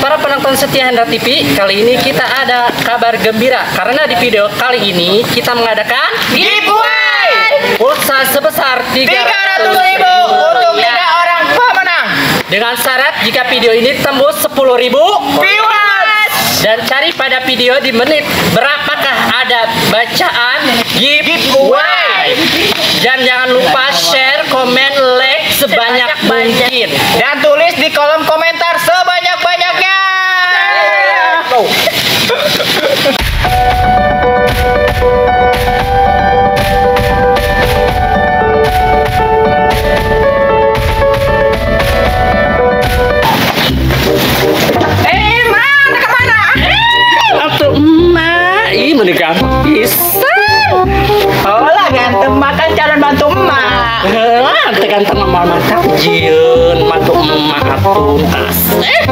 para penonton setia Hendra TV, kali ini kita ada kabar gembira karena di video kali ini kita mengadakan giveaway pulsa sebesar 300.000 untuk 3 orang pemenang dengan syarat jika video ini tembus 10.000 viewers dan cari pada video di menit berapakah ada bacaan giveaway. Dan jangan lupa share, komen, like sebanyak mungkin dan tulis di kolom komentar sebanyak-banyaknya. Mana kemana? Atuh emak, ih mendegang bisa. Olah ganteng makan calon bantu emak. Helah, ganteng emak mantap jieun, mantu emak atuh asih.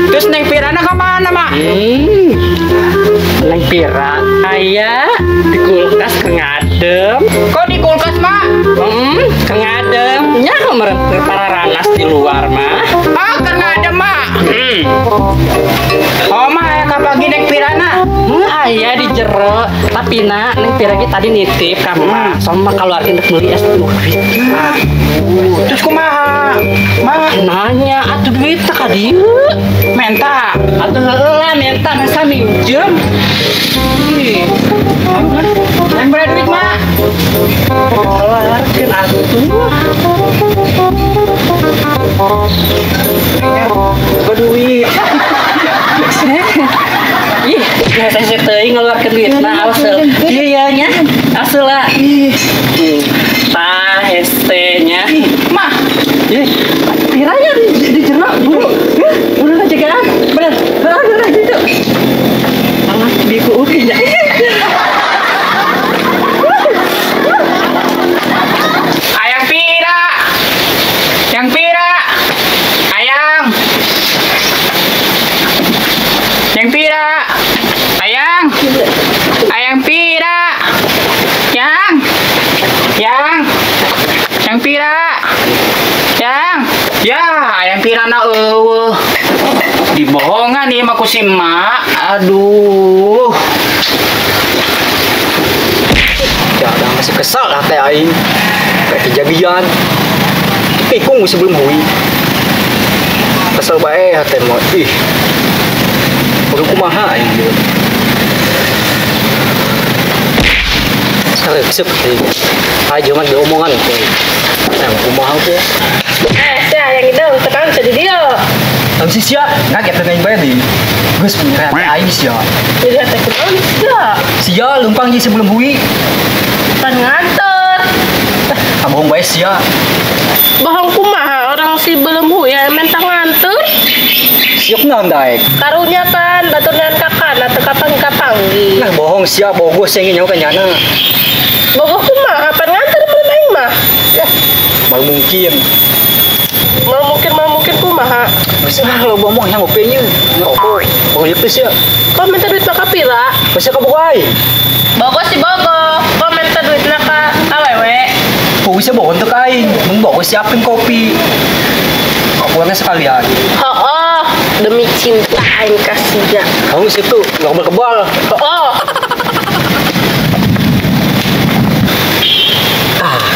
Terus Neng Pirana kemana, Mak? Neng Pira, aya di kulkas kengadem. Kok di kulkas, Mak? Kengadem. Nya kemarin para ranas di luar mah. Ah, karena ada, Mak. Oh, Mak, ya kapagi Neng Pirana. Aya di jero. Tapi nak, Neng Pira ge tadi nitip ka emak. Soalnya keluarin untuk beli es duit. Terus kumaha? Mak, Nanya, atuh duit tak ka dieu. menta. Atuh heula minta masa minjem. Yang berapa duit, Mak? Keluarkeun atuh. Berduit. Ih, biasa sih teuing ngeluarkeun duitna asal. Iya nya, asal lah. Tah ST-nya. Mak, Piranya di jero buru. Buru ngajagaan. Bener. Bener gitu. Alah biku uki nya. ayang Pira. Yang Pira. Ayang. Yang Pira. Ayang. Ayang Pira. Yang. Yang Pira. Yang. Ya, ayang Pira na eueuh. Dibohongan nih sama ku si Mak. Aduh. Dadang masih kesal lah teh aing. Kayak kejadian. Pikung sebelum hui. Kesel bae teh mah. Ih. Kudu kumaha aing ieu. Sareuseup teh. Aja mah diomongan teh. Nah, kumaha teh. Saya yang itu tekan di dia. Am si sia ngaget teh aing bae deui. Geus beneran teh aing sia. Jadi teh kenal enggak? Sia lempang ge sebelum hui. Pan nganter. Abong bae sia. Bohong kumaha orang si belum ya mentang nganter. Siok naon daek. Karunya kan baturan kakak atau kapang-kapanggi. Nah bohong sia bogos yang nyawa kanyana. Bohong kumaha pan nganter belum aing mah. Mal mungkin. Mau mungkin kumaha. Masih lo ngomong yang ngopenya. Ngerokok. Oh iya please ya. Kok minta duit maka pira? Masih ka bukai. Bogos si Bogos. Kok minta duit maka awewe? Bisa bawa untuk aing. Mun bawa siapin kopi. Pulangnya sekalian. Oh, demi cinta aing kasihnya. Kamu situ nggak kebal. Oh.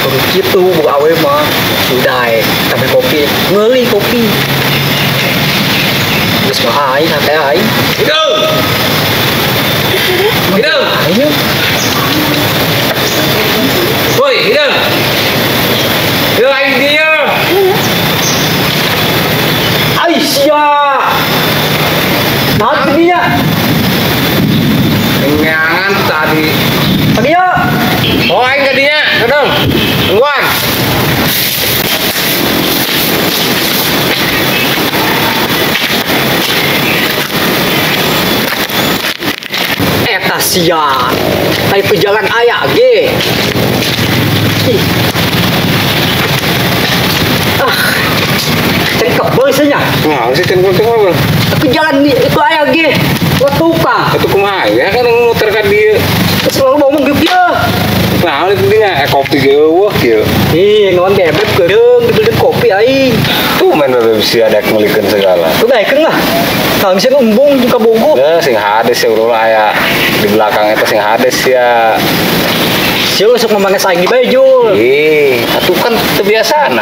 Kalau gitu buka awe mah udah tapi kopi ngeli kopi. Terus mah aing hati aing. Hidung. Ayo. Woi, hidung. Hidung aing dia. Aisyah. Nah, dia. Kenyangan tadi. Dia. Oh, aing ke dia. Hidung. Tungguan. Eta sia. Hai pejalan aya ge. Ih. Cengkep boysnya. Nah, si tengkol-tengkol. Tapi jalan itu aya ge. Gua tukang. Itu kumaha ya kan muter ka dieu. Selalu ngomong gitu ya. Nah, itu dia kopi ge wah kieu. Ih, ngon gebet geureung dibeli kopi aing. Tuh main bisa ada kemilikan segala. Tuh daekeun lah. Kalau misalnya embung juga bogo. Nah, sing hades ya ulah ya di belakang itu sing hades ya. Jul sok memangnya saing di baju. Atuh kan kebiasaan.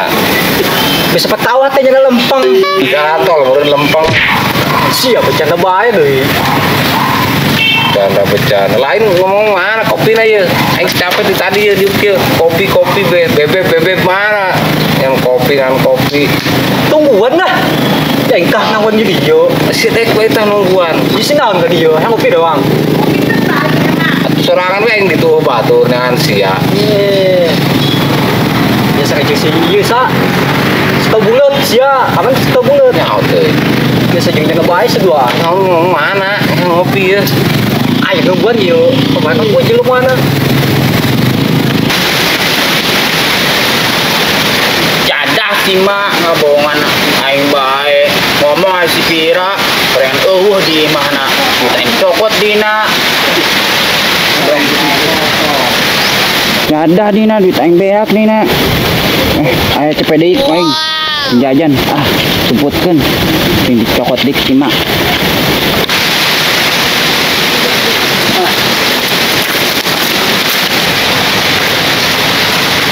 Bisa petawa teh jalan lempeng. Gatol meureun lempeng. Siap bercanda bae deui. Bercanda. Lain ngomong mana kopi na ya? Aing capek di tadi ya diuk kopi bebek mana? Yang kopi dengan kopi. Tungguan lah. Ya engkah nangwan di dieu. Si teh kowe teh nungguan. Di sini naon ka dieu? Hang kopi doang. Sorangan we aing dituh batur dengan sia. Biasa aja sih ieu sa. Setau bulet sia. Kapan setau bulet? Nyaho teh. Biasa jeung jaga bae sedua. Ngomong mana? Yang ngopi ya. Ayo nungguan ieu. Kemana gua jeluk mana? Cadah si mak ngabohongan aing bae. Ngomong aja si Pira, keren di mana? Kita cokot dina. Cadah dina duit aing beak dina. Ayo cepet deui aing. Jajan sebutkeun. Sing dicokot dik si mak.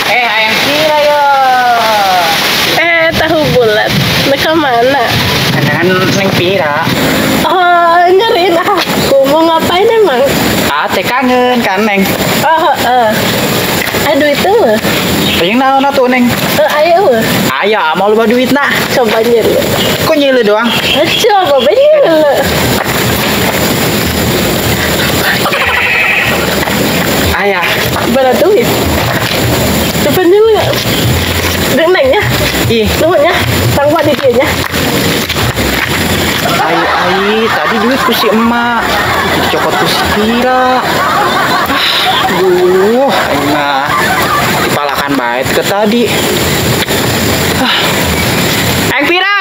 Ayang Pira yo. Tahu bulat. Mereka mana? Kan Neng Pira. Oh, nyariin aku. Mau ngapain emang? Teh kangen kan Neng. Aduh itu mah. Yang naon atuh Neng? Ayo. Aya mau loba duit nah. Coba nyelu. Kok nyele doang? Coba nyelu. Aya. Berapa duit? Coba nyelu. Đừng nành nhá. Đúng rồi nhá. Tăng qua đi kia nhá. Ai, tadi duit ku si emak. Dicokot ku si Pira. Aduh, emak. Dipalakan baik ke tadi. Ayang Pira.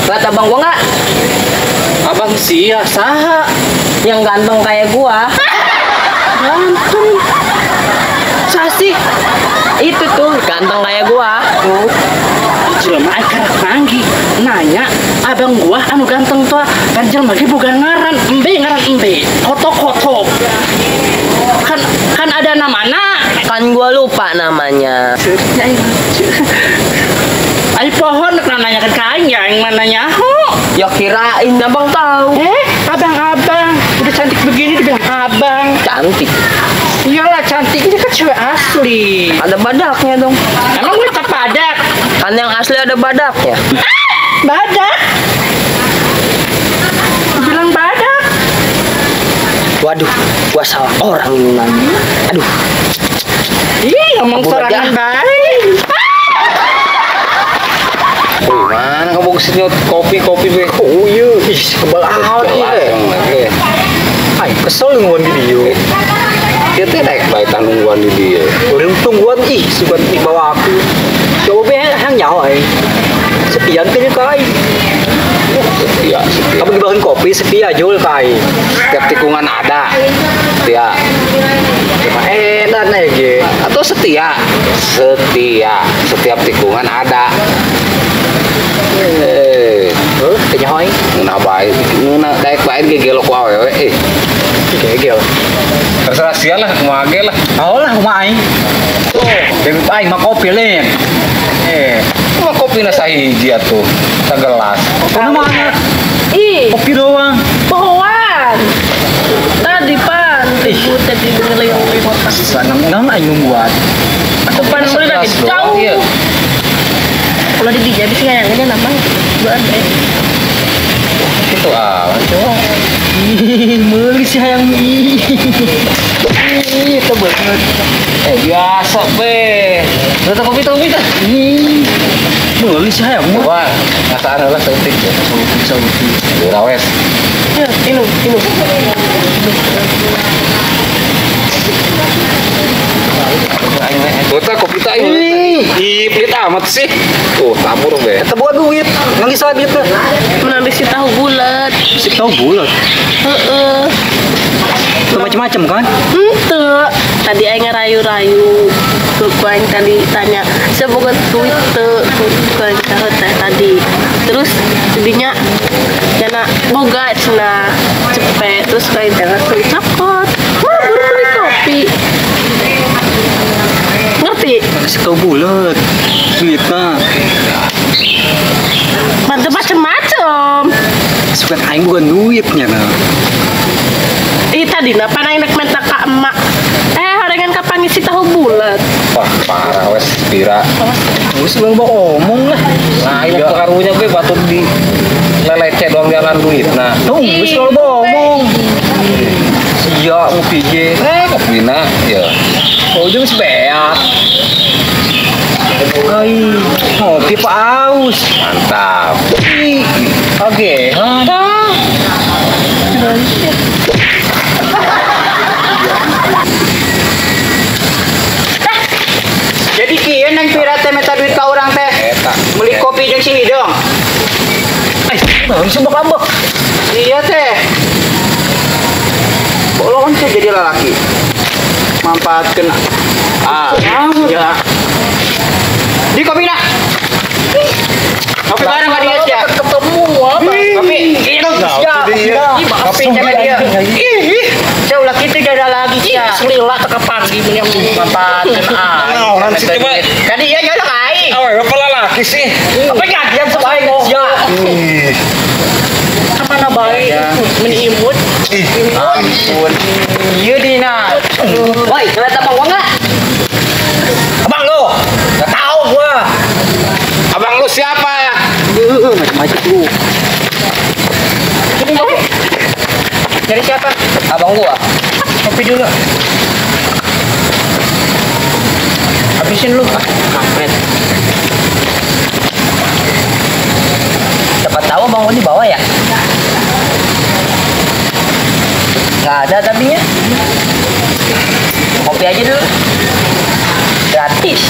Lihat abang gua nggak? Abang sia saha Yang ganteng kayak gua. ganteng. Sasi Itu tuh ganteng kayak gua. tuh. Jelema karak manggi nanya abang gua anu ganteng tua kan jelema ge bukan ngaran embe kotok kan ada namana Kan gua lupa namanya. ai pohon nak nanya ke kain ya yang mananya Ya kirain abang tahu. abang udah cantik begini dibilang abang. Cantik. Iyalah cantik ini kan cewek asli. Ada badaknya dong. Emang kita padak Kan yang asli ada badaknya. badak bilang badak. Waduh, gua salah orang ini nanya. Aduh, Ih, ngomong Kabur serangan aja. baik. Mana kamu kesini kopi be? Oh iya, ih kebal amat ieu. Ay, kesel ngeuan di dieu. Dia teh naik baik tanggungan di dia. Urang tungguan ih suka dibawa aku. Coba be hang nyawa ai. Sepian teh kai. Setia. Kamu dibawain kopi setia jul kai. Setiap tikungan ada. Setia. Cuma edan aja. Atau setia. Setiap tikungan ada. Tanya hoy. Nah baik, daek baik gegelok wae. Gegel. Terserah sia lah, mau age lah. Oh lah rumah aing. Tuh, bebek aing mah kopi len. Cuma kopi na sahiji atuh, sagelas. Kopi mana? Ih, Kopi doang. pohon. Tadi pan. Ribut tadi ngeliung-liung. Sanang aing nungguan. Depan mulai lagi jauh. Iya. Kalau di DJ sih yang ini namanya buat Itu coba. Ih, meuli si hayang ih. Ih, itu banget. Biasa be. Rata kopi tuh. Ih. Meuli si hayang mah. Coba, ngasaan lah sautik. Rawes. ini. Tuh tak kopi tak ini. Ih, pelit amat sih. Tuh, tabur be. Kita bawa duit, nggak bisa duit tuh. Menang si tahu bulat. Si tahu bulat. Heeh. Itu macam-macam kan? Ente. Tadi aing ngerayu-rayu. Tuh aing tadi tanya, "Saya boga duit teu?" Tuh aing teh tadi. Terus jadinya jana boga cenah cepet terus aing teh langsung cakot. Wah, beli kopi. Ngerti? Si tahu bulat. Duitnya. Macem-macem. Suka aing bukan duitnya nah. Ih tadi napa aing nek minta ka emak. Horengan kapan ngisi tahu bulat. Wah, parah wes Pira. Terus lu mau omong lah. Nah, ini pengaruhnya gue patut di leleceh doang jalan duit. Nah, Tuh, terus lu mau omong. iya mau PJ. Kopina ya. Ujung sebeat. Ay, ngopi Pak Aus. Mantap. Oke, Jadi kieu nang Pira teh meta duit ka urang teh. Eta. Beli kopi jeung si hidung. nah, sumpah kambak. Iya teh. Bolong teh jadi lelaki. Manfaatkeun. Ya. Di kopi nak. Kopi bareng ka dia ya. Ketemu apa? Kopi. Iya Kopi sama dia. Ih. Saya ulah kitu ada lagi ya. Selila teka pagi punya Manfaatkeun Nanti coba. Kan dia nyolok aing. Awe, apa lelaki sih? Apa gantian sebaik ya. Mana baik menimut. Ampun. Ieu dina. Woi, kereta bawa enggak? Abang lu. Gak tahu gua. Abang lu siapa ya? Macam-macam lu. Dari siapa? Abang gua. Kopi dulu. Habisin lu. Kampret. Siapa tahu Bang Odi bawa ya? Nggak ada tapi ya. Kopi aja dulu. Gratis.